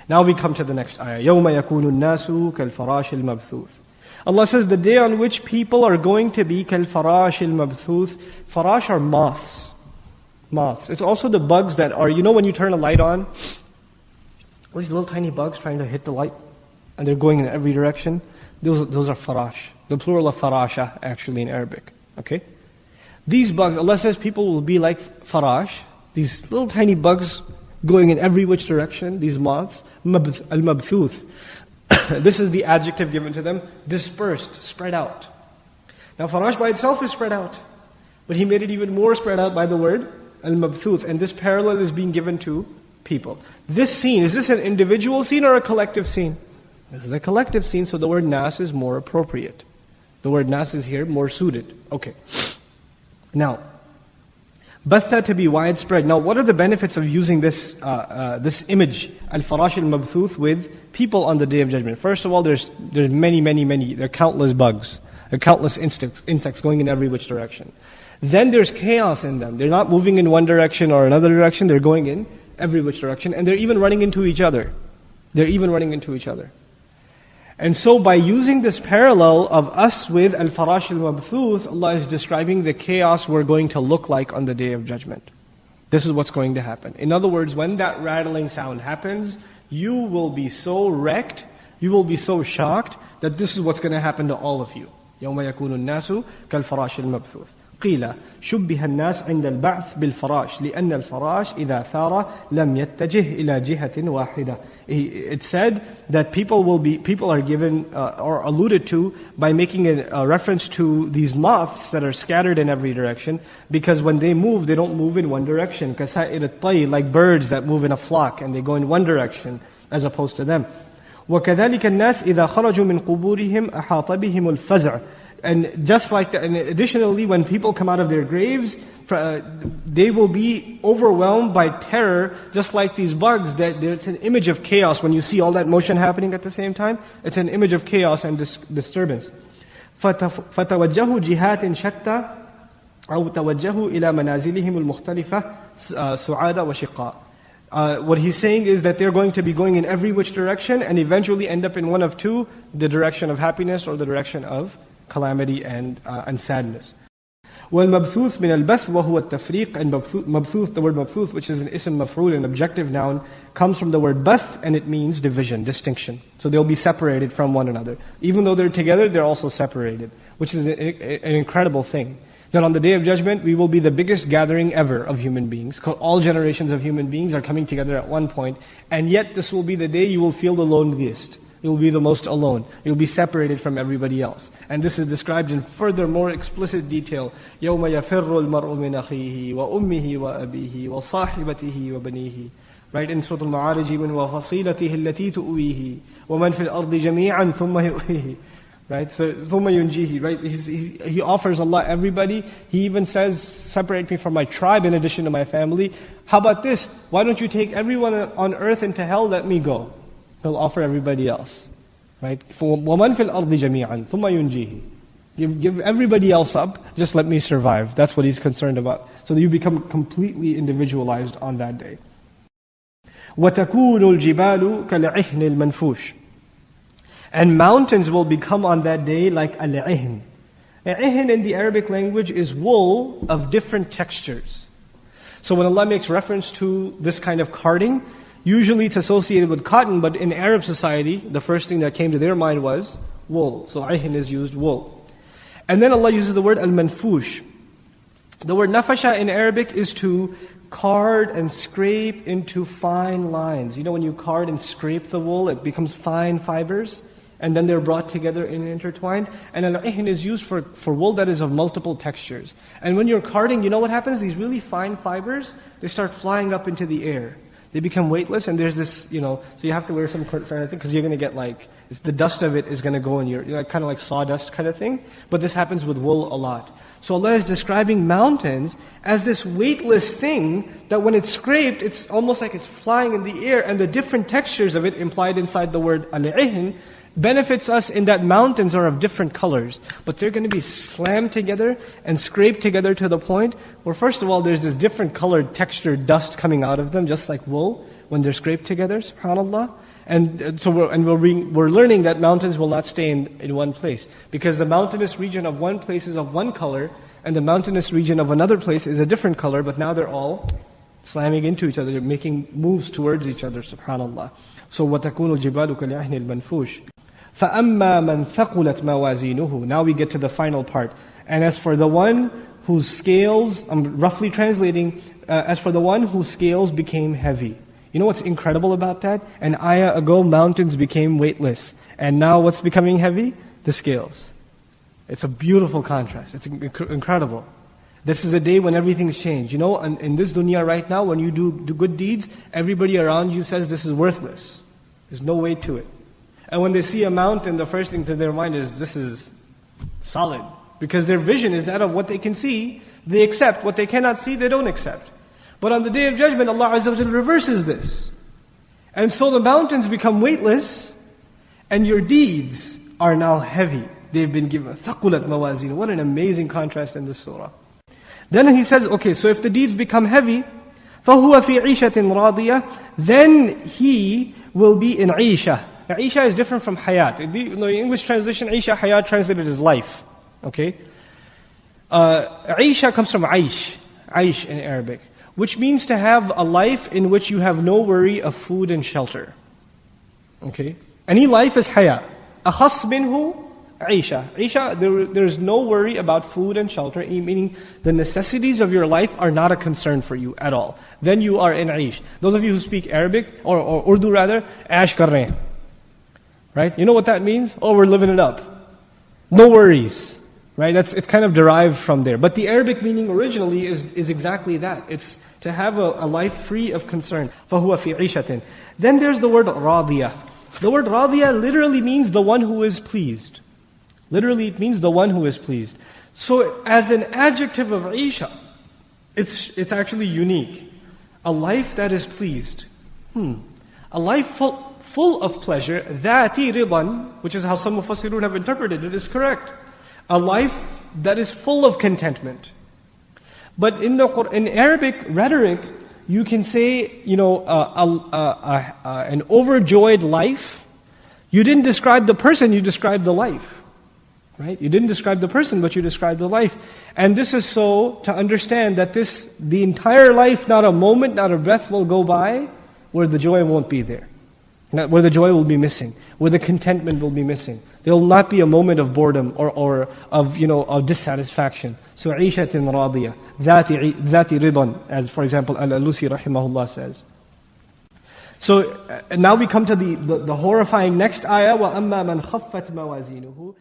Now we come to the next ayah. يَوْمَ يَكُونُ النَّاسُ كَالْفَرَاشِ الْمَبْثُوثِ. Allah says the day on which people are going to be كَالْفَرَاشِ الْمَبْثُوثِ. Farash are moths. Moths. It's also the bugs that are, when you turn a light on, these little tiny bugs trying to hit the light, and they're going in every direction. Those are farash. The plural of farasha, actually, in Arabic. Okay? These bugs, Allah says people will be like farash, these little tiny bugs going in every which direction, these moths, al-mabthuth. This is the adjective given to them, dispersed, spread out. Now farash by itself is spread out, but He made it even more spread out by the word al-mabthuth, and this parallel is being given to people. This scene, is this an individual scene or a collective scene? This is a collective scene, so the word nas is more appropriate. The word nas is here more suited. Okay. Now, batha, to be widespread. Now, what are the benefits of using this image, al-farash al-mabthuth, with people on the Day of Judgment? First of all, there's many, there are countless bugs, there are countless insects going in every which direction. Then there's chaos in them. They're not moving in one direction or another direction, they're going in every which direction, and they're even running into each other. And so by using this parallel of us with al-farash al-mabthuth, Allah is describing the chaos we're going to look like on the Day of Judgment. This is what's going to happen. In other words, when that rattling sound happens, you will be so wrecked, you will be so shocked, that this is what's going to happen to all of you. يَوْمَ يَكُونُ النَّاسُ كَالْفَرَاشِ الْمَبْثُوثِ قيل شبه الناس عند البعث بالفراش لأن الفراش إذا ثار لم يتجه إلى جهة واحدة. It said that people are given or alluded to by making a reference to these moths that are scattered in every direction, because when they move, they don't move in one direction. كسائر الطير, like birds that move in a flock and they go in one direction as opposed to them. وكذلك الناس إذا خرجوا من قبورهم أحاط بهم الفزع. And just like that, and additionally, when people come out of their graves, they will be overwhelmed by terror, just like these bugs. That it's an image of chaos. When you see all that motion happening at the same time, it's an image of chaos and disturbance. فَتَوَجَّهُ جِهَاتٍ شَتَّى أَوْ تَوَجَّهُ إِلَى مَنَازِلِهِمُ الْمُخْتَلِفَةِ سُعَادَ وَشِقَّى. What he's saying is that they're going to be going in every which direction and eventually end up in one of two, the direction of happiness or the direction of calamity and sadness. وَالْمَبْثُوث مِنَ الْبَثْ وَهُوَ التَّفْرِيقِ. And mabthuth, the word mabthuth, which is an ism maf'ul, an objective noun, comes from the word bath, and it means division, distinction. So they'll be separated from one another. Even though they're together, they're also separated, which is an incredible thing. That on the Day of Judgment, we will be the biggest gathering ever of human beings. All generations of human beings are coming together at one point, and yet this will be the day you will feel the loneliest. You'll be the most alone. You'll be separated from everybody else. And this is described in further, more explicit detail. يَوْمَ يَفِرُّ الْمَرْءُ مِنْ أَخِيهِ وَأُمِّهِ وَأَبِيهِ وَصَاحِبَتِهِ وَبَنِيهِ. Right, in Surah Al-Ma'arij, وَفَصِيلَتِهِ الَّتِي تُؤْوِيهِ وَمَنْ فِي الْأَرْضِ جَمِيعًا ثُمَّ يُؤْوِيهِ. Right, so ثُمَّ يُنْجِيهِ. Right, he offers Allah everybody. He even says, separate me from my tribe in addition to my family. How about this? Why don't you take everyone on earth into hell? Let me go. He'll offer everybody else. Right? وَمَنْ فِي الْأَرْضِ جَمِيعًا ثُمَّ يُنْجِيهِ. Give everybody else up, just let me survive. That's what he's concerned about. So that you become completely individualized on that day. وَتَكُونُ الْجِبَالُ كَالْعِهْنِ الْمَنْفُوشِ. And mountains will become on that day like al-'ihn. Al-'ihn in the Arabic language is wool of different textures. So when Allah makes reference to this kind of carding, usually it's associated with cotton, but in Arab society, the first thing that came to their mind was wool. So ahin is used, wool. And then Allah uses the word al-manfush. The word nafasha in Arabic is to card and scrape into fine lines. You know when you card and scrape the wool, it becomes fine fibers, and then they're brought together and intertwined. And al-'ihn is used for wool that is of multiple textures. And when you're carding, you know what happens? These really fine fibers, they start flying up into the air. They become weightless, and there's this, so you have to wear some sort of thing, because you're going to get the dust of it is going to go in your, kind of like sawdust kind of thing. But this happens with wool a lot. So Allah is describing mountains as this weightless thing that when it's scraped, it's almost like it's flying in the air, and the different textures of it implied inside the word al-'ihn benefits us in that mountains are of different colors, but they're going to be slammed together and scraped together to the point where, first of all, there's this different colored textured dust coming out of them, just like wool. when they're scraped together, subhanAllah. And so we're learning that mountains will not stay in one place. Because the mountainous region of one place is of one color, and the mountainous region of another place is a different color, but now they're all slamming into each other, they're making moves towards each other, subhanAllah. So وَتَكُونُ الْجِبَالُ كَالْعِهْنِ الْمَنْفُوشِ فَأَمَّا مَنْ ثَقُلَتْ مَوَازِينُهُ. Now we get to the final part. And as for the one whose scales, I'm roughly translating, as for the one whose scales became heavy. You know what's incredible about that? An ayah ago, mountains became weightless. And now what's becoming heavy? The scales. It's a beautiful contrast. It's incredible. This is a day when everything's changed. You know, in this dunya right now, when you do good deeds, everybody around you says this is worthless. There's no weight to it. And when they see a mountain, the first thing to their mind is, this is solid. Because their vision is that of what they can see, they accept. What they cannot see, they don't accept. But on the Day of Judgment, Allah Azza wa Jalla reverses this. And so the mountains become weightless, and your deeds are now heavy. They've been given ثَقُلَتْ مَوَازِينُ. What an amazing contrast in this surah. Then he says, okay, so if the deeds become heavy, فَهُوَ فِي عِيشَةٍ رَاضِيَةٍ. Then he will be in Isha. Now, Isha is different from Hayat. In the English translation, Isha, Hayat translated as life. Okay? Isha comes from Aish. Aish in Arabic. Which means to have a life in which you have no worry of food and shelter. Okay? Any life is Hayat. أخص منه Isha. Isha, there's no worry about food and shelter, meaning the necessities of your life are not a concern for you at all. Then you are in Aish. Those of you who speak Arabic, or Urdu rather, Aish kar rahe hain. Right? You know what that means? Oh, we're living it up. No worries. Right? It's kind of derived from there. But the Arabic meaning originally is exactly that. It's to have a life free of concern. فَهُوَ فِي عِيشَةٍ. Then there's the word radiyah. The word radiyah literally means the one who is pleased. Literally it means the one who is pleased. So as an adjective of Isha, it's actually unique. A life that is pleased. A life full of pleasure, ذَاتِ رِضًا, which is how some Mufassirun have interpreted it, is correct. A life that is full of contentment. But in Arabic rhetoric, you can say, an overjoyed life. You didn't describe the person, you described the life. Right? You didn't describe the person, but you described the life. And this is so to understand that the entire life, not a moment, not a breath will go by where the joy won't be there. Where the joy will be missing, where the contentment will be missing. There will not be a moment of boredom or of dissatisfaction. So عِيشَةٍ رَاضِيَةٍ ذَاتِ رِضًا, as for example Al-Alusi rahimahullah says. So now we come to the horrifying next ayah, وَأَمَّا مَنْ خَفَّتْ مَوَازِينُهُ.